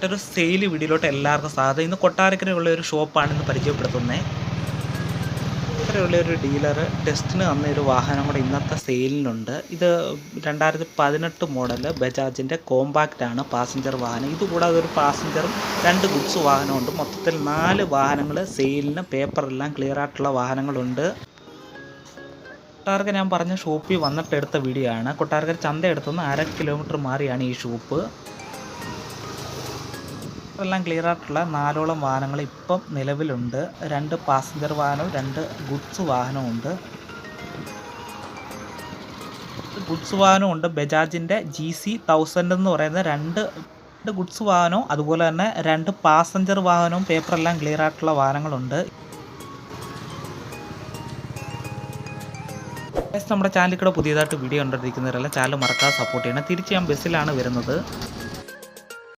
മറ്റൊരു സെയിൽ വീഡിയോയിലോട്ട് എല്ലാവർക്കും സ്വാഗതം. ഇന്ന് കൊട്ടാരക്കരയുള്ള ഒരു ഷോപ്പാണ് ഇന്ന് പരിചയപ്പെടുത്തുന്നത്. കൊട്ടാരക്കരയുള്ള ഒരു ഡീലർ ടെസ്റ്റിന് തന്ന ഒരു വാഹനം കൂടെ ഇന്നത്തെ സെയിലിനുണ്ട്. ഇത് 2018 മോഡൽ ബജാജിൻ്റെ കോമ്പാക്റ്റ് ആണ്, പാസഞ്ചർ വാഹനം. ഇതുകൂടാതെ ഒരു പാസഞ്ചറും 2 ഗുഡ്സ് വാഹനമുണ്ട്. മൊത്തത്തിൽ 4 വാഹനങ്ങൾ സെയിലിന്, പേപ്പറെല്ലാം ക്ലിയർ ആയിട്ടുള്ള വാഹനങ്ങളുണ്ട്. കൊട്ടാരക്കര ഞാൻ പറഞ്ഞ ഷോപ്പിൽ വന്നിട്ട് എടുത്ത വീഡിയോ ആണ്. കൊട്ടാരക്കര ചന്ത എടുത്തുനിന്ന് 1/2 കിലോമീറ്റർ മാറിയാണ് ഈ ഷോപ്പ്. എല്ലാം ക്ലിയർ ആയിട്ടുള്ള 4ഓളം വാഹനങ്ങൾ ഇപ്പം നിലവിലുണ്ട്. 2 പാസഞ്ചർ വാഹനവും 2 ഗുഡ്സ് വാഹനവും ഉണ്ട്. ഗുഡ്സ് വാഹനവും ഉണ്ട്. ബജാജിൻ്റെ GC 1000 എന്ന് പറയുന്ന 2 ഗുഡ്സ് വാഹനവും അതുപോലെ തന്നെ 2 പാസഞ്ചർ വാഹനവും പേപ്പറെല്ലാം ക്ലിയർ ആയിട്ടുള്ള വാഹനങ്ങളുണ്ട്. നമ്മുടെ ചാനലിൽ കൂടെ പുതിയതായിട്ട് വീഡിയോ കണ്ടിരിക്കുന്നവരെല്ലാം ചാനൽ മറക്കാതെ സപ്പോർട്ട് ചെയ്യണം. തിരിച്ച് ഞാൻ ബസ്സിലാണ് വരുന്നത്.